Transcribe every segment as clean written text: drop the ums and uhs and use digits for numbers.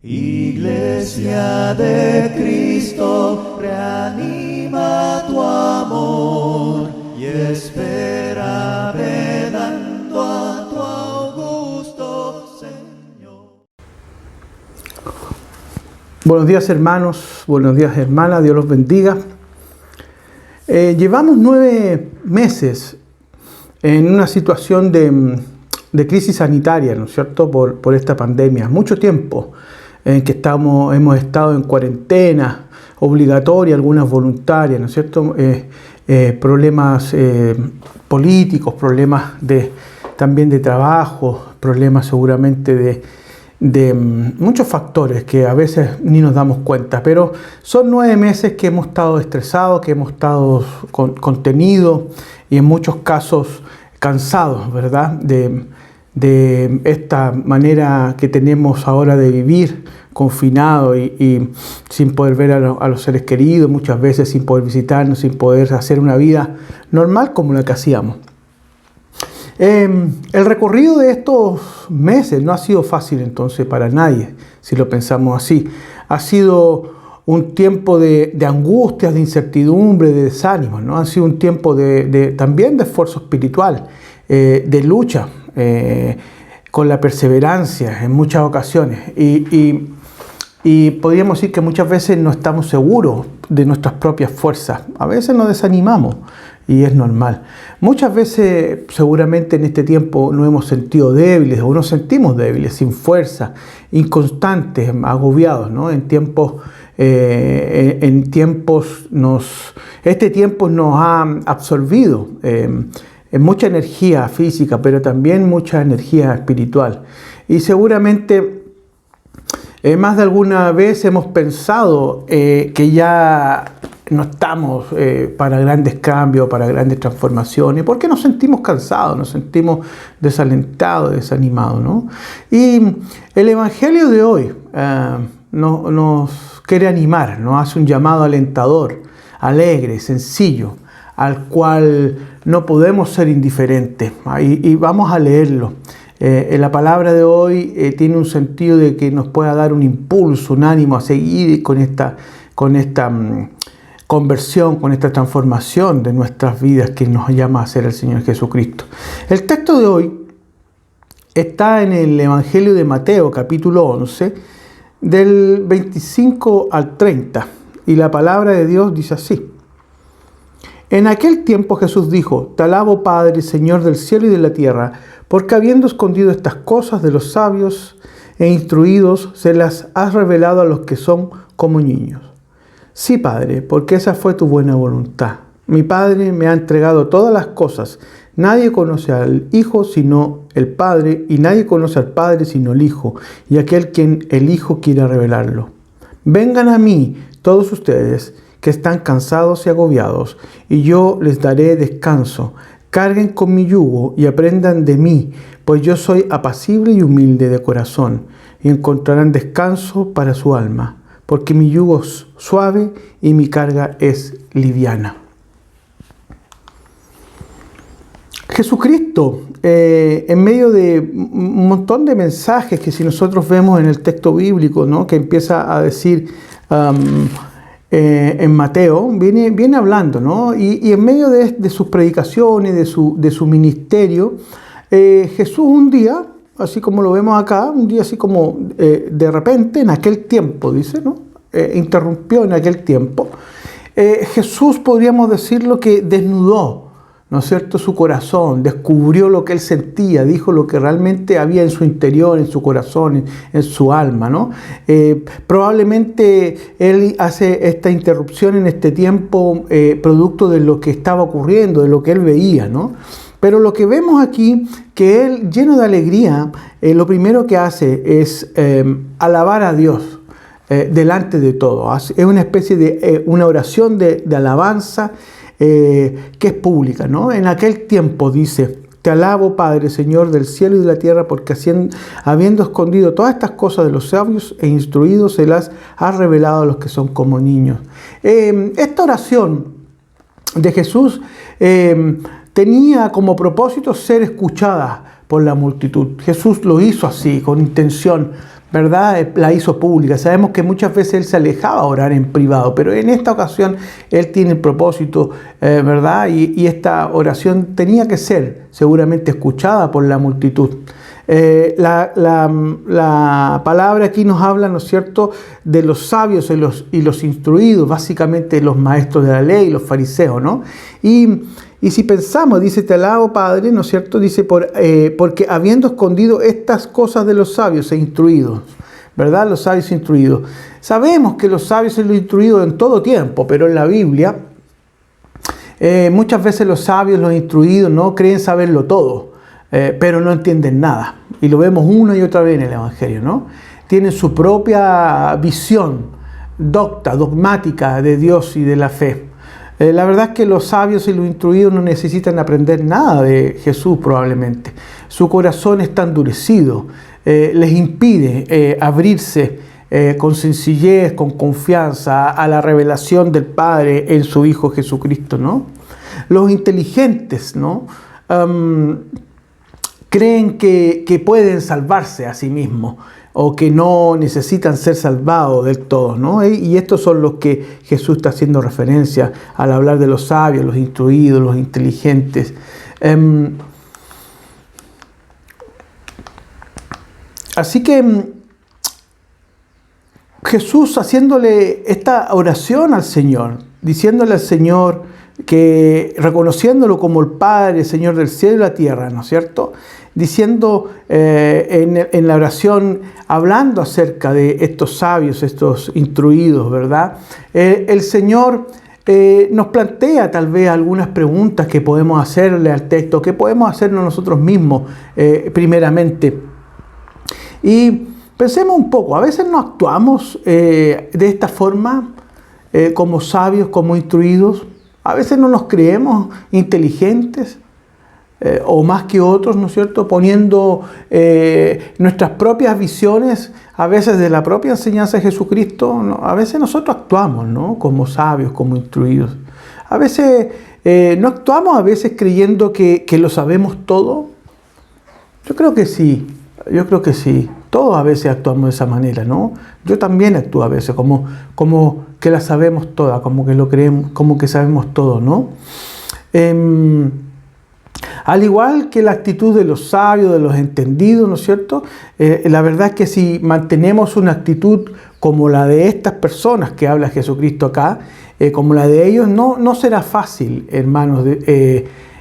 Iglesia de Cristo, reanima tu amor y espera velando a tu augusto Señor. Buenos días, hermanos, buenos días, hermanas, Dios los bendiga. Llevamos 9 meses en una situación de crisis sanitaria, ¿no es cierto?, por esta pandemia. Mucho tiempo en que hemos estado en cuarentena obligatoria, algunas voluntarias, ¿no es cierto?, problemas políticos, problemas también de trabajo, problemas seguramente de muchos factores que a veces ni nos damos cuenta, pero son 9 meses que hemos estado estresados, que hemos estado contenidos y en muchos casos cansados, ¿verdad?, de esta manera que tenemos ahora de vivir confinado y sin poder ver a los seres queridos, muchas veces sin poder visitarnos, sin poder hacer una vida normal como la que hacíamos. El recorrido de estos meses no ha sido fácil entonces para nadie, si lo pensamos así. Ha sido un tiempo de angustias, de incertidumbre, de desánimo, ¿no? Ha sido un tiempo también de esfuerzo espiritual, de lucha, con la perseverancia en muchas ocasiones. Y podríamos decir que muchas veces no estamos seguros de nuestras propias fuerzas. A veces nos desanimamos y es normal. Muchas veces seguramente en este tiempo nos hemos sentido débiles o nos sentimos débiles, sin fuerza, inconstantes, agobiados, ¿no? Este tiempo nos ha absorbido mucha energía física, pero también mucha energía espiritual. Y seguramente más de alguna vez hemos pensado que ya no estamos para grandes cambios, para grandes transformaciones, porque nos sentimos cansados, nos sentimos desalentados, desanimados, ¿no? Y el Evangelio de hoy nos quiere animar, nos hace un llamado alentador, alegre, sencillo, al cual no podemos ser indiferentes. Y vamos a leerlo. La palabra de hoy tiene un sentido de que nos pueda dar un impulso, un ánimo a seguir con esta conversión, con esta transformación de nuestras vidas que nos llama a hacer el Señor Jesucristo. El texto de hoy está en el Evangelio de Mateo, capítulo 11, del 25 al 30. Y la palabra de Dios dice así. En aquel tiempo Jesús dijo: Te alabo, Padre, Señor del cielo y de la tierra, porque habiendo escondido estas cosas de los sabios e instruidos, se las has revelado a los que son como niños. Sí, Padre, porque esa fue tu buena voluntad. Mi Padre me ha entregado todas las cosas. Nadie conoce al Hijo sino el Padre, y nadie conoce al Padre sino el Hijo, y aquel quien el Hijo quiera revelarlo. Vengan a mí, todos ustedes, que están cansados y agobiados, y yo les daré descanso. Carguen con mi yugo y aprendan de mí, pues yo soy apacible y humilde de corazón, y encontrarán descanso para su alma, porque mi yugo es suave y mi carga es liviana. Jesucristo, en medio de un montón de mensajes que si nosotros vemos en el texto bíblico, ¿no?, que empieza a decir en Mateo, viene hablando, ¿no? Y en medio de sus predicaciones, de su ministerio, Jesús un día, así como lo vemos acá, un día así como de repente, en aquel tiempo, dice, ¿no? Interrumpió en aquel tiempo. Jesús, podríamos decirlo, que desnudó, ¿no es cierto?, su corazón, descubrió lo que él sentía, dijo lo que realmente había en su interior, en su corazón, en su alma, ¿no? Probablemente él hace esta interrupción en este tiempo producto de lo que estaba ocurriendo, de lo que él veía, ¿no? Pero lo que vemos aquí, que él, lleno de alegría, lo primero que hace es alabar a Dios delante de todo. Es una especie de una oración de alabanza, que es pública, ¿no? En aquel tiempo dice: Te alabo, Padre, Señor del cielo y de la tierra, porque habiendo escondido todas estas cosas de los sabios e instruidos, se las has revelado a los que son como niños. Esta oración de Jesús tenía como propósito ser escuchada por la multitud. Jesús lo hizo así, con intención ¿verdad? La hizo pública. Sabemos que muchas veces Él se alejaba a orar en privado, pero en esta ocasión Él tiene el propósito, ¿verdad? Y esta oración tenía que ser seguramente escuchada por la multitud. La palabra aquí nos habla, ¿no es cierto?, de los sabios y los instruidos, básicamente los maestros de la ley, los fariseos, ¿no? Y si pensamos, dice, te alabo, Padre, ¿no es cierto?, dice, porque habiendo escondido estas cosas de los sabios e instruidos, ¿verdad? Los sabios e instruidos. Sabemos que los sabios y los instruidos en todo tiempo, pero en la Biblia, muchas veces los sabios, los instruidos, no creen saberlo todo. Pero no entienden nada. Y lo vemos una y otra vez en el Evangelio, ¿no? Tienen su propia visión dogmática de Dios y de la fe. La verdad es que los sabios y los instruidos no necesitan aprender nada de Jesús probablemente. Su corazón está endurecido. Les impide abrirse con sencillez, con confianza a la revelación del Padre en su Hijo Jesucristo, ¿no? Los inteligentes, ¿no? Creen que pueden salvarse a sí mismos o que no necesitan ser salvados del todo, ¿no? Y estos son los que Jesús está haciendo referencia al hablar de los sabios, los instruidos, los inteligentes. Así que Jesús haciéndole esta oración al Señor, diciéndole al Señor que reconociéndolo como el Padre, Señor del cielo y la tierra, ¿no es cierto?, diciendo en la oración, hablando acerca de estos sabios, estos instruidos, ¿verdad? El Señor nos plantea tal vez algunas preguntas que podemos hacerle al texto, que podemos hacernos nosotros mismos primeramente. Y pensemos un poco, a veces no actuamos de esta forma como sabios, como instruidos. A veces no nos creemos inteligentes o más que otros, ¿no es cierto?, poniendo nuestras propias visiones, a veces de la propia enseñanza de Jesucristo. ¿No? A veces nosotros actuamos, ¿no?, como sabios, como instruidos. A veces no actuamos, a veces creyendo que lo sabemos todo. Yo creo que sí, Todos a veces actuamos de esa manera, ¿no? Yo también actúo a veces como que la sabemos toda, como que lo creemos, como que sabemos todo, ¿no? Al igual que la actitud de los sabios, de los entendidos, ¿no es cierto? La verdad es que si mantenemos una actitud como la de estas personas que habla Jesucristo acá, como la de ellos, no será fácil, hermanos.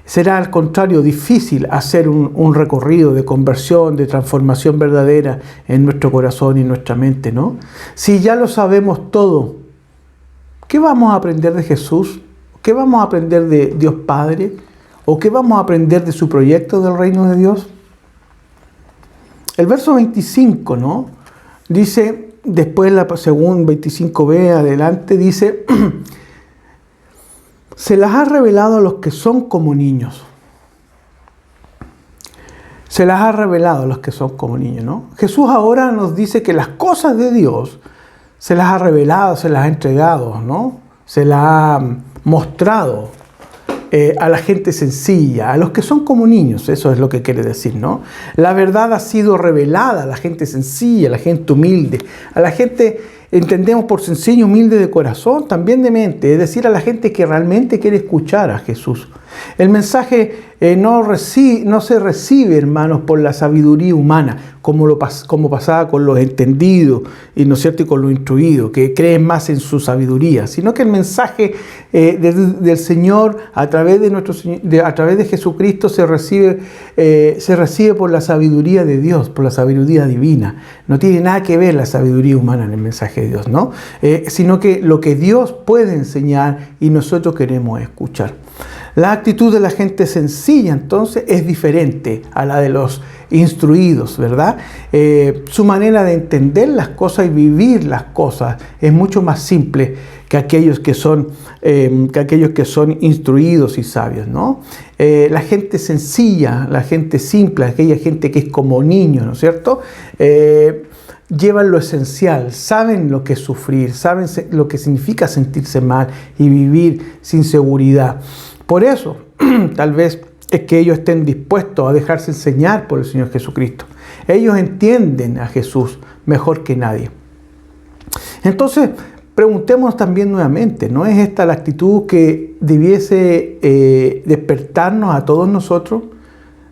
Será al contrario difícil hacer un recorrido de conversión, de transformación verdadera en nuestro corazón y en nuestra mente, ¿no? Si ya lo sabemos todo, ¿qué vamos a aprender de Jesús? ¿Qué vamos a aprender de Dios Padre? ¿O qué vamos a aprender de su proyecto del reino de Dios? El verso 25, ¿no? Dice, después según 25b adelante, dice, se las ha revelado a los que son como niños. Se las ha revelado a los que son como niños, ¿no? Jesús ahora nos dice que las cosas de Dios se las ha revelado, se las ha entregado, ¿no? Se las ha mostrado a la gente sencilla, a los que son como niños, eso es lo que quiere decir, ¿no? La verdad ha sido revelada a la gente sencilla, a la gente humilde, a la gente, entendemos por sencillo, humilde de corazón, también de mente, es decir, a la gente que realmente quiere escuchar a Jesús. El mensaje no se recibe, hermanos, por la sabiduría humana, como pasaba con los entendidos, y no es cierto, y con los instruidos, que creen más en su sabiduría, sino que el mensaje del Señor a través de Jesucristo se recibe por la sabiduría de Dios, por la sabiduría divina. No tiene nada que ver la sabiduría humana en el mensaje de Dios, ¿no? Sino que lo que Dios puede enseñar y nosotros queremos escuchar. La actitud de la gente sencilla, entonces, es diferente a la de los instruidos, ¿verdad? Su manera de entender las cosas y vivir las cosas es mucho más simple que aquellos que son instruidos y sabios, ¿no? La gente sencilla, la gente simple, aquella gente que es como niño, ¿no es cierto? Llevan lo esencial, saben lo que es sufrir, saben lo que significa sentirse mal y vivir sin seguridad. Por eso, tal vez es que ellos estén dispuestos a dejarse enseñar por el Señor Jesucristo. Ellos entienden a Jesús mejor que nadie. Entonces, preguntémonos también nuevamente, ¿no es esta la actitud que debiese despertarnos a todos nosotros?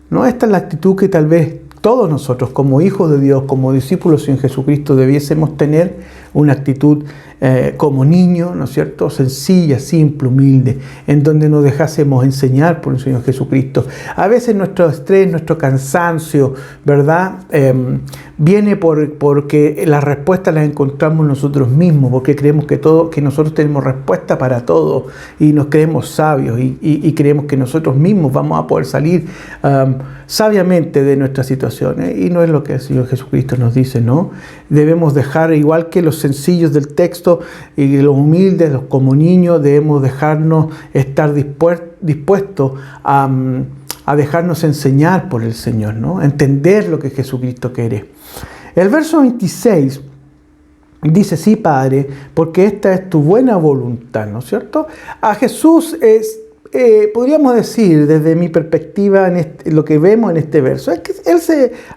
¿No esta es la actitud que tal vez todos nosotros, como hijos de Dios, como discípulos en Jesucristo, debiésemos tener? Una actitud como niño, ¿no es cierto? Sencilla, simple, humilde, en donde nos dejásemos enseñar por el Señor Jesucristo. A veces nuestro estrés, nuestro cansancio, ¿verdad? Viene porque las respuestas las encontramos nosotros mismos, porque creemos que nosotros tenemos respuesta para todo y nos creemos sabios y creemos que nosotros mismos vamos a poder salir sabiamente de nuestras situaciones, y no es lo que el Señor Jesucristo nos dice, ¿no? Debemos dejar, igual que los sencillos del texto y los humildes, los como niños, debemos dejarnos estar dispuestos a dejarnos enseñar por el Señor, ¿no? Entender lo que Jesucristo quiere. El verso 26 dice: sí, Padre, porque esta es tu buena voluntad, ¿no es cierto? A Jesús podríamos decir, desde mi perspectiva, lo que vemos en este verso, es que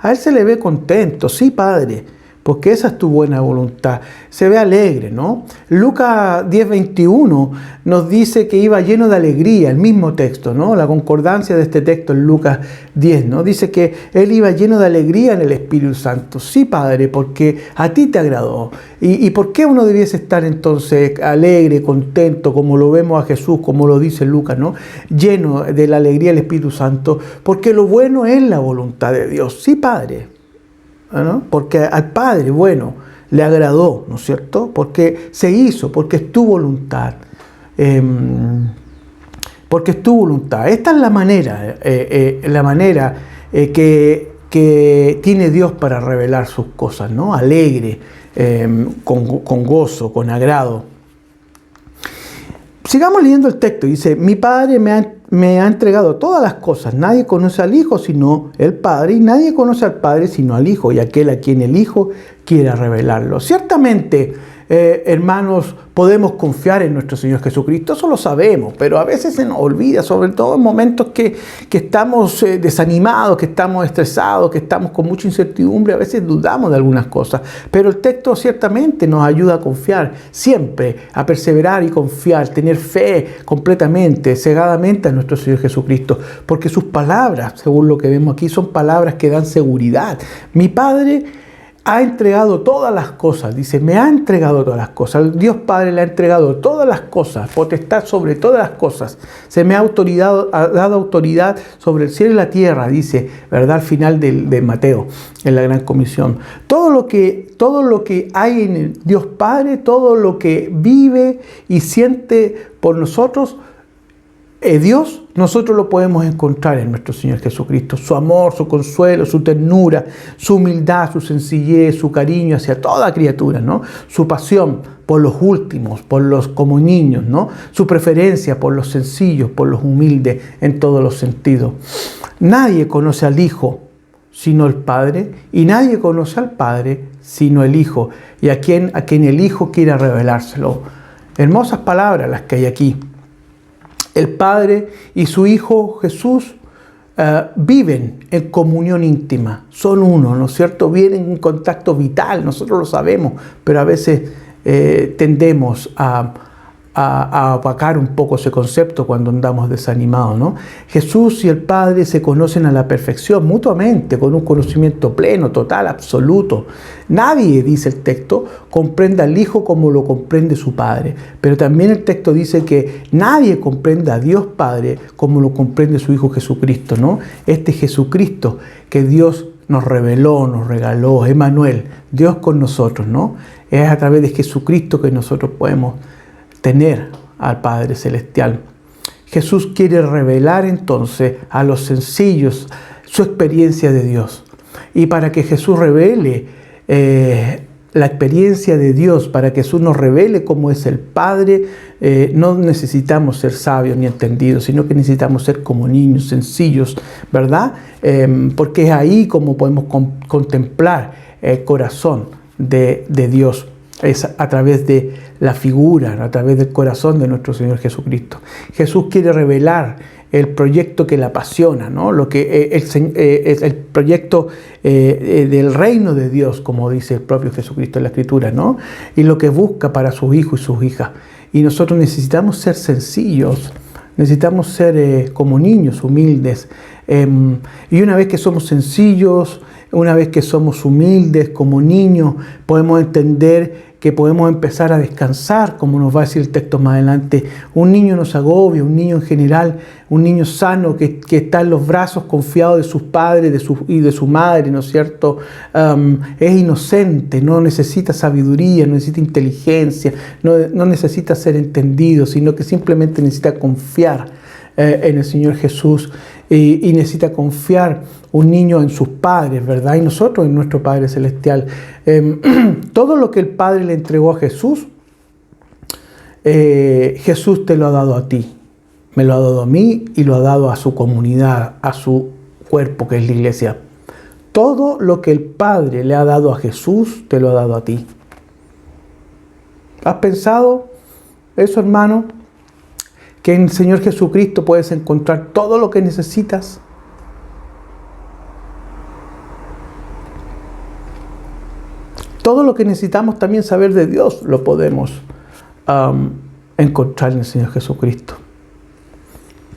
a Él se le ve contento. Sí, Padre, porque esa es tu buena voluntad. Se ve alegre, ¿no? Lucas 10:21 nos dice que iba lleno de alegría, el mismo texto, ¿no? La concordancia de este texto en Lucas 10, ¿no? Dice que Él iba lleno de alegría en el Espíritu Santo. Sí, Padre, porque a ti te agradó. ¿Y por qué uno debiese estar entonces alegre, contento, como lo vemos a Jesús, como lo dice Lucas, ¿no? Lleno de la alegría del Espíritu Santo, porque lo bueno es la voluntad de Dios. Sí, Padre, ¿no? Porque al Padre, bueno, le agradó, ¿no es cierto? Porque se hizo, porque es tu voluntad. Porque es tu voluntad. Esta es la manera que tiene Dios para revelar sus cosas, ¿no? Alegre, con gozo, con agrado. Sigamos leyendo el texto. Dice: mi Padre me ha entregado todas las cosas. Nadie conoce al Hijo sino el Padre, y nadie conoce al Padre sino al Hijo, y aquel a quien el Hijo quiera revelarlo. Ciertamente, hermanos, podemos confiar en nuestro Señor Jesucristo, eso lo sabemos, pero a veces se nos olvida, sobre todo en momentos que estamos desanimados, que estamos estresados, que estamos con mucha incertidumbre, a veces dudamos de algunas cosas, pero el texto ciertamente nos ayuda a confiar, siempre a perseverar y confiar, tener fe completamente, cegadamente a nuestro Señor Jesucristo, porque sus palabras, según lo que vemos aquí, son palabras que dan seguridad. Mi Padre ha entregado todas las cosas, dice, me ha entregado todas las cosas. Dios Padre le ha entregado todas las cosas, potestad sobre todas las cosas. Se me ha dado autoridad sobre el cielo y la tierra, dice, ¿verdad? Al final de Mateo, en la Gran Comisión. Todo lo que hay en el Dios Padre, todo lo que vive y siente por nosotros, Dios, nosotros lo podemos encontrar en nuestro Señor Jesucristo. Su amor, su consuelo, su ternura, su humildad, su sencillez, su cariño hacia toda criatura, ¿no? Su pasión por los últimos, por los como niños, ¿no? Su preferencia por los sencillos, por los humildes en todos los sentidos. Nadie conoce al Hijo sino el Padre, y nadie conoce al Padre sino el Hijo, y a quien el Hijo quiera revelárselo. Hermosas palabras las que hay aquí. El Padre y su Hijo Jesús viven en comunión íntima, son uno, ¿no es cierto? Vienen en contacto vital, nosotros lo sabemos, pero a veces tendemos a opacar un poco ese concepto cuando andamos desanimados, ¿no? Jesús y el Padre se conocen a la perfección mutuamente, con un conocimiento pleno, total, absoluto. Nadie, dice el texto, comprende al Hijo como lo comprende su Padre, pero también el texto dice que nadie comprende a Dios Padre como lo comprende su Hijo Jesucristo, ¿no? Este Jesucristo que Dios nos reveló, nos regaló, Emmanuel, Dios con nosotros, ¿no? Es a través de Jesucristo que nosotros podemos tener al Padre Celestial. Jesús quiere revelar entonces a los sencillos su experiencia de Dios. Y para que Jesús revele la experiencia de Dios, para que Jesús nos revele cómo es el Padre, no necesitamos ser sabios ni entendidos, sino que necesitamos ser como niños sencillos, ¿verdad? Porque es ahí como podemos contemplar el corazón de Dios. Es a través de la figura, a través del corazón de nuestro Señor Jesucristo. Jesús quiere revelar el proyecto que le apasiona, ¿no? Lo que es el proyecto del reino de Dios, como dice el propio Jesucristo en la Escritura, ¿no? Y lo que busca para sus hijos y sus hijas. Y nosotros necesitamos ser sencillos, necesitamos ser como niños, humildes. Y una vez que somos sencillos, una vez que somos humildes como niños, podemos entender que podemos empezar a descansar, como nos va a decir el texto más adelante. Un niño no se agobia, un niño en general, un niño sano que está en los brazos confiado de sus padres y de su madre, ¿no es cierto? Es inocente, no necesita sabiduría, no necesita inteligencia, no necesita ser entendido, sino que simplemente necesita confiar en el Señor Jesús y necesita confiar un niño en sus padres, ¿verdad? Y nosotros en nuestro Padre Celestial. Todo lo que el Padre le entregó a Jesús, Jesús te lo ha dado a ti, me lo ha dado a mí y lo ha dado a su comunidad, a su cuerpo que es la iglesia. Todo lo que el Padre le ha dado a Jesús, te lo ha dado a ti. ¿Has pensado eso, hermano? Que en el Señor Jesucristo puedes encontrar todo lo que necesitas. Todo lo que necesitamos también saber de Dios lo podemos encontrar en el Señor Jesucristo.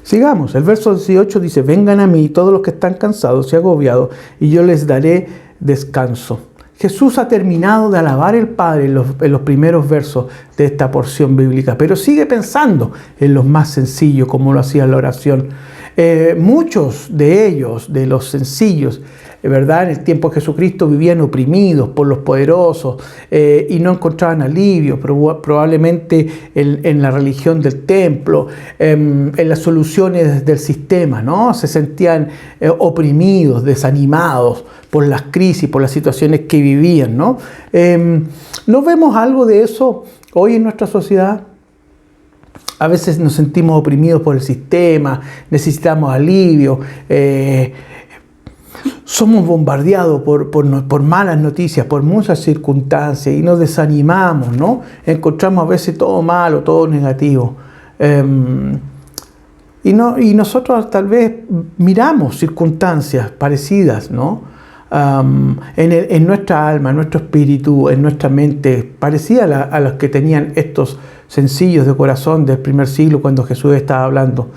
Sigamos, el verso 18 dice: vengan a mí todos los que están cansados y agobiados, y yo les daré descanso. Jesús ha terminado de alabar al Padre en los primeros versos de esta porción bíblica, pero sigue pensando en los más sencillos, como lo hacía la oración. Muchos de ellos, de los sencillos, ¿verdad? En el tiempo de Jesucristo vivían oprimidos por los poderosos y no encontraban alivio, probablemente en la religión del templo, en las soluciones del sistema, ¿no? Se sentían oprimidos, desanimados por las crisis, por las situaciones que vivían, ¿no? ¿No vemos algo de eso hoy en nuestra sociedad? A veces nos sentimos oprimidos por el sistema, necesitamos alivio, somos bombardeados por malas noticias, por muchas circunstancias y nos desanimamos, ¿no? Encontramos a veces todo malo, todo negativo. Y nosotros tal vez miramos circunstancias parecidas, ¿no? En nuestra alma, en nuestro espíritu, en nuestra mente, parecida a las que tenían estos sencillos de corazón del primer siglo cuando Jesús estaba hablando.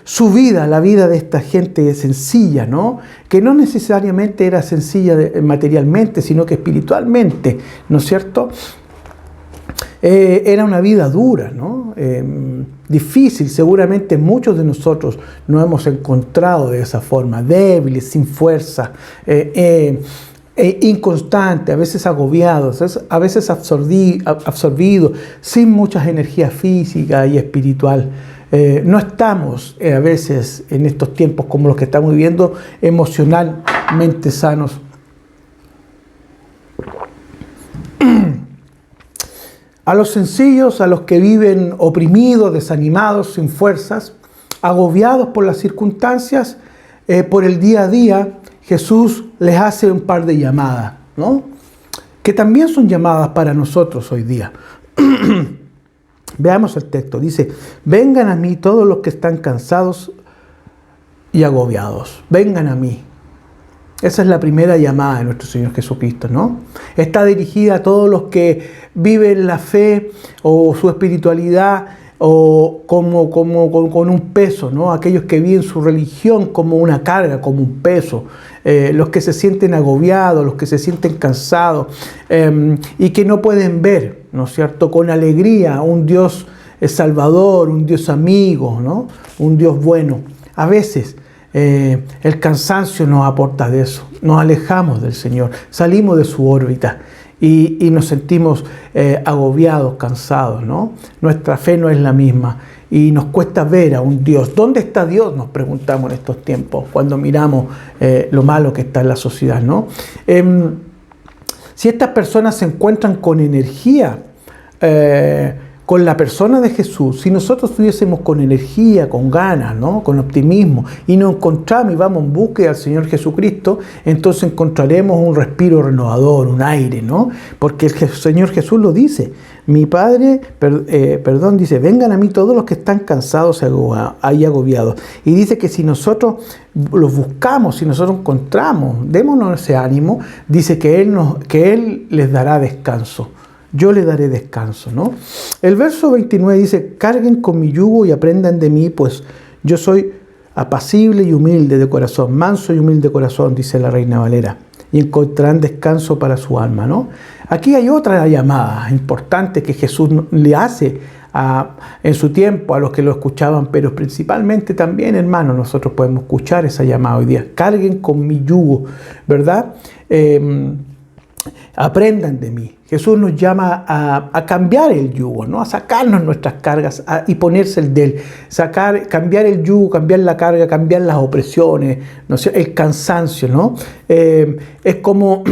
Su vida, la vida de esta gente sencilla, ¿no? Que no necesariamente era sencilla materialmente, sino que espiritualmente, ¿no es cierto? Era una vida dura, ¿no? Difícil. Seguramente muchos de nosotros nos hemos encontrado de esa forma, débiles, sin fuerza, inconstantes, a veces agobiados, a veces absorbidos, sin muchas energías física y espiritual. No estamos a veces en estos tiempos como los que estamos viviendo emocionalmente sanos. A los sencillos, a los que viven oprimidos, desanimados, sin fuerzas, agobiados por las circunstancias, por el día a día, Jesús les hace un par de llamadas, ¿no? Que también son llamadas para nosotros hoy día. Veamos el texto. Dice: vengan a mí todos los que están cansados y agobiados. Vengan a mí. Esa es la primera llamada de nuestro Señor Jesucristo, ¿no? Está dirigida a todos los que viven la fe o su espiritualidad o con un peso, ¿no? Aquellos que viven su religión como una carga, como un peso. Los que se sienten agobiados, los que se sienten cansados y que no pueden ver, ¿no es cierto?, con alegría un Dios salvador, un Dios amigo, ¿no? Un Dios bueno. A veces el cansancio nos aporta de eso, nos alejamos del Señor, salimos de su órbita y nos sentimos agobiados, cansados, ¿no? Nuestra fe no es la misma y nos cuesta ver a un Dios. ¿Dónde está Dios?, nos preguntamos en estos tiempos cuando miramos lo malo que está en la sociedad, ¿no? Si estas personas se encuentran con energía, con la persona de Jesús, si nosotros estuviésemos con energía, con ganas, ¿no? Con optimismo, y nos encontramos y vamos en búsqueda del Señor Jesucristo, entonces encontraremos un respiro renovador, un aire, ¿no? Porque el Señor Jesús lo dice. Mi Padre, dice, vengan a mí todos los que están cansados y agobiados. Y dice que si nosotros los buscamos, si nosotros encontramos, démonos ese ánimo, dice que Él les dará descanso. Yo le daré descanso, ¿no? El verso 29 dice, carguen con mi yugo y aprendan de mí, pues yo soy apacible y humilde de corazón, manso y humilde de corazón, dice la Reina Valera, y encontrarán descanso para su alma, ¿no? Aquí hay otra llamada importante que Jesús le hace en su tiempo a los que lo escuchaban, pero principalmente también, hermanos, nosotros podemos escuchar esa llamada hoy día. Carguen con mi yugo, ¿verdad? Aprendan de mí. Jesús nos llama a cambiar el yugo, ¿no? A sacarnos nuestras cargas y ponerse el de Él. Cambiar el yugo, cambiar la carga, cambiar las opresiones, ¿no? El cansancio, ¿no? Es como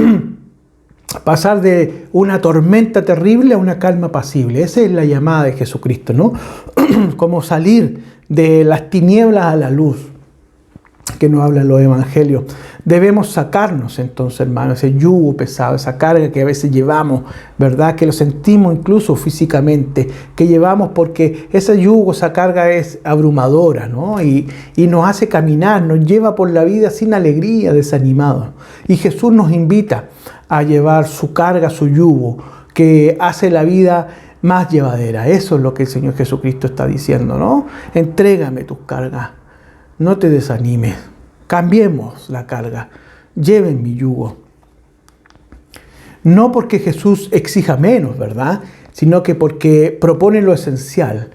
pasar de una tormenta terrible a una calma apacible. Esa es la llamada de Jesucristo, ¿no? Como salir de las tinieblas a la luz, que nos hablan los evangelios. Debemos sacarnos entonces, hermanos, ese yugo pesado, esa carga que a veces llevamos, ¿verdad? Que lo sentimos incluso físicamente, que llevamos porque ese yugo, esa carga es abrumadora, ¿no? Y nos hace caminar, nos lleva por la vida sin alegría, desanimados. Y Jesús nos invita a llevar su carga, su yugo, que hace la vida más llevadera. Eso es lo que el Señor Jesucristo está diciendo, ¿no? Entrégame tus cargas. No te desanimes, cambiemos la carga, lleven mi yugo. No porque Jesús exija menos, ¿verdad? Sino que porque propone lo esencial.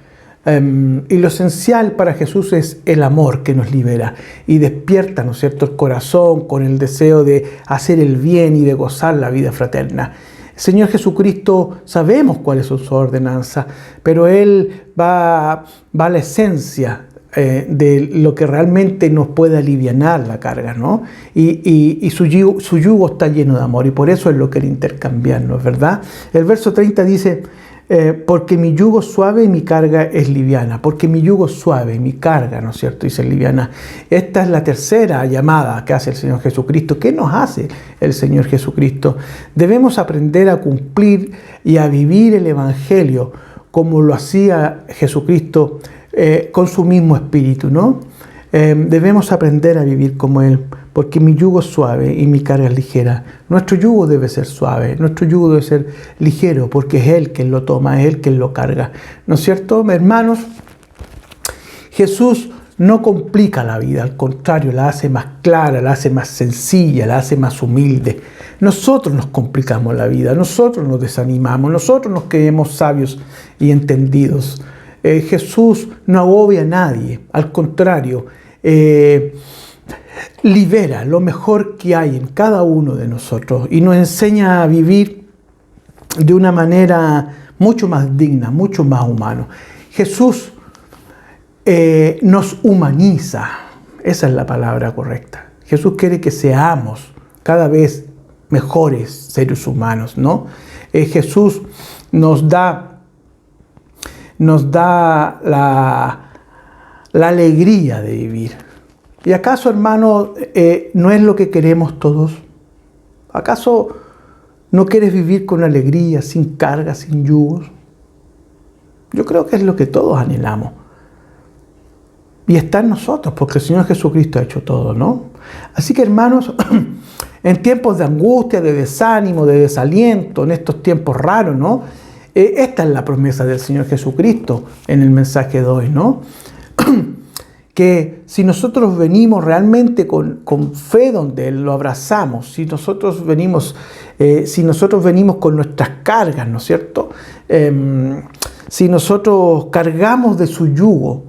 Y lo esencial para Jesús es el amor que nos libera y despierta, ¿no es cierto?, el corazón con el deseo de hacer el bien y de gozar la vida fraterna. Señor Jesucristo, sabemos cuáles son sus ordenanzas, pero Él va a la esencia de lo que realmente nos puede alivianar la carga, ¿no? Y su yugo está lleno de amor, y por eso es lo que quiere intercambiarnos, ¿verdad? El verso 30 dice, porque mi yugo es suave y mi carga es liviana. Porque mi yugo es suave y mi carga, ¿no es cierto?, dice liviana. Esta es la tercera llamada que hace el Señor Jesucristo. ¿Qué nos hace el Señor Jesucristo? Debemos aprender a cumplir y a vivir el Evangelio como lo hacía Jesucristo, con su mismo espíritu, ¿no? Debemos aprender a vivir como Él, porque mi yugo es suave y mi carga es ligera. Nuestro yugo debe ser suave, nuestro yugo debe ser ligero, porque es Él quien lo toma, es Él quien lo carga. ¿No es cierto, hermanos? Jesús no complica la vida, al contrario, la hace más clara, la hace más sencilla, la hace más humilde. Nosotros nos complicamos la vida, nosotros nos desanimamos, nosotros nos creemos sabios y entendidos. Jesús no agobia a nadie, al contrario, libera lo mejor que hay en cada uno de nosotros y nos enseña a vivir de una manera mucho más digna, mucho más humana. Jesús nos humaniza, esa es la palabra correcta. Jesús quiere que seamos cada vez mejores seres humanos, ¿no? Jesús nos da la alegría de vivir. ¿Y acaso, hermano, no es lo que queremos todos? ¿Acaso no quieres vivir con alegría, sin cargas, sin yugos? Yo creo que es lo que todos anhelamos. Y está en nosotros, porque el Señor Jesucristo ha hecho todo, ¿no? Así que, hermanos, en tiempos de angustia, de desánimo, de desaliento, en estos tiempos raros, ¿no? Esta es la promesa del Señor Jesucristo en el mensaje de hoy, ¿no? Que si nosotros venimos realmente con fe donde Él lo abrazamos, si nosotros venimos con nuestras cargas, ¿no es cierto? Si nosotros cargamos de su yugo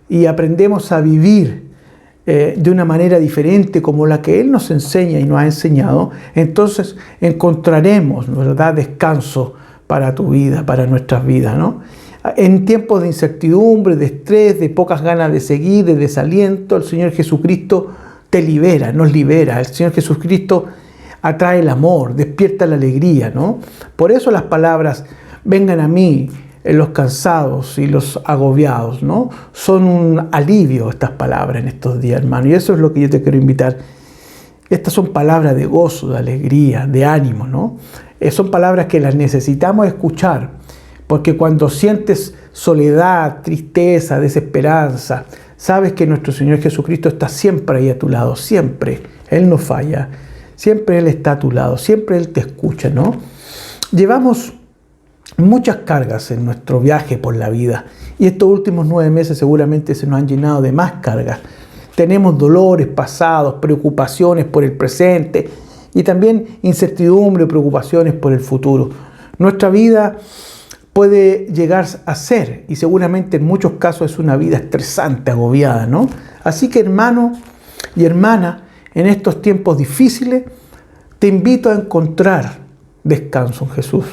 y aprendemos a vivir de una manera diferente como la que Él nos enseña y nos ha enseñado, entonces encontraremos, ¿verdad?, descanso para tu vida, para nuestras vidas, ¿no? En tiempos de incertidumbre, de estrés, de pocas ganas de seguir, de desaliento, el Señor Jesucristo te libera, nos libera. El Señor Jesucristo atrae el amor, despierta la alegría, ¿no? Por eso las palabras, vengan a mí, los cansados y los agobiados, ¿no? Son un alivio estas palabras en estos días, hermano. Y eso es lo que yo te quiero invitar. Estas son palabras de gozo, de alegría, de ánimo, ¿no? Son palabras que las necesitamos escuchar, porque cuando sientes soledad, tristeza, desesperanza, sabes que nuestro Señor Jesucristo está siempre ahí a tu lado, siempre. Él no falla, siempre Él está a tu lado, siempre Él te escucha, ¿no? Llevamos muchas cargas en nuestro viaje por la vida y estos últimos 9 meses seguramente se nos han llenado de más cargas. Tenemos dolores pasados, preocupaciones por el presente y también incertidumbre y preocupaciones por el futuro. Nuestra vida puede llegar a ser, y seguramente en muchos casos es una vida estresante, agobiada, ¿no? Así que, hermano y hermana, en estos tiempos difíciles, te invito a encontrar descanso en Jesús.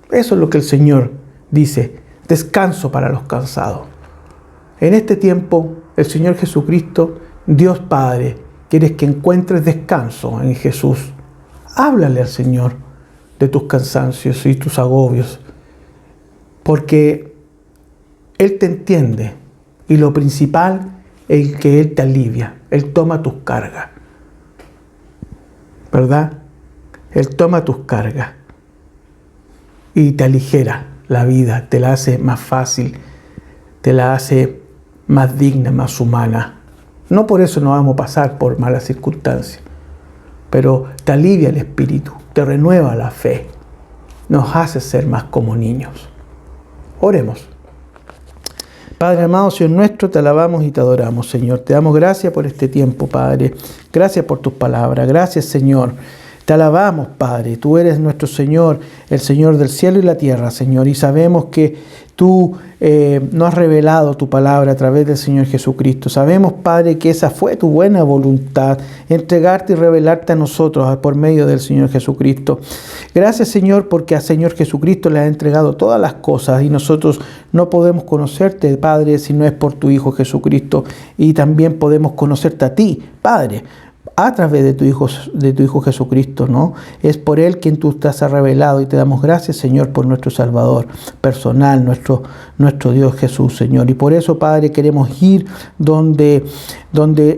Eso es lo que el Señor dice, descanso para los cansados. En este tiempo, el Señor Jesucristo, Dios Padre, quiere que encuentres descanso en Jesús. Háblale al Señor de tus cansancios y tus agobios, porque Él te entiende y lo principal es que Él te alivia, Él toma tus cargas, ¿verdad? Él toma tus cargas y te aligera la vida, te la hace más fácil, te la hace más digna, más humana. No por eso no vamos a pasar por malas circunstancias, pero te alivia el espíritu, te renueva la fe, nos hace ser más como niños. Oremos. Padre amado, Señor nuestro, te alabamos y te adoramos, Señor. Te damos gracias por este tiempo, Padre. Gracias por tus palabras. Gracias, Señor. Te alabamos, Padre. Tú eres nuestro Señor, el Señor del cielo y la tierra, Señor. Y sabemos que tú nos has revelado tu palabra a través del Señor Jesucristo. Sabemos, Padre, que esa fue tu buena voluntad, entregarte y revelarte a nosotros por medio del Señor Jesucristo. Gracias, Señor, porque al Señor Jesucristo le has entregado todas las cosas y nosotros no podemos conocerte, Padre, si no es por tu Hijo Jesucristo. Y también podemos conocerte a ti, Padre, a través de tu Hijo Jesucristo, ¿no? Es por Él quien tú te has revelado y te damos gracias, Señor, por nuestro Salvador personal, nuestro Dios Jesús, Señor. Y por eso, Padre, queremos ir donde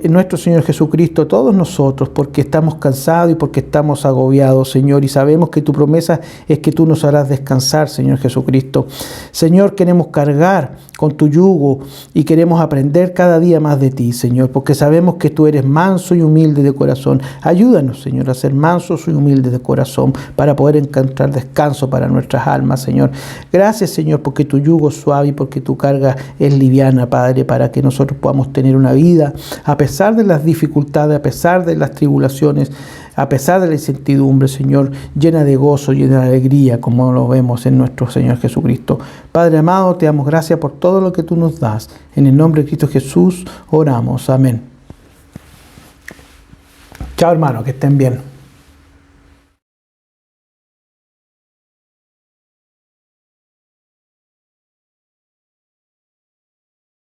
nuestro Señor Jesucristo, todos nosotros, porque estamos cansados y porque estamos agobiados, Señor, y sabemos que tu promesa es que tú nos harás descansar, Señor Jesucristo. Señor, queremos cargar con tu yugo y queremos aprender cada día más de ti, Señor, porque sabemos que tú eres manso y humilde de corazón. Ayúdanos, Señor, a ser mansos y humildes de corazón para poder encontrar descanso para nuestras almas, Señor. Gracias, Señor, porque tu yugo es suave y porque tu carga es liviana, Padre, para que nosotros podamos tener una vida a pesar de las dificultades, a pesar de las tribulaciones, a pesar de la incertidumbre, Señor, llena de gozo, llena de alegría, como lo vemos en nuestro Señor Jesucristo. Padre amado, te damos gracias por todo lo que tú nos das. En el nombre de Cristo Jesús oramos. Amén. Chao, hermano, que estén bien.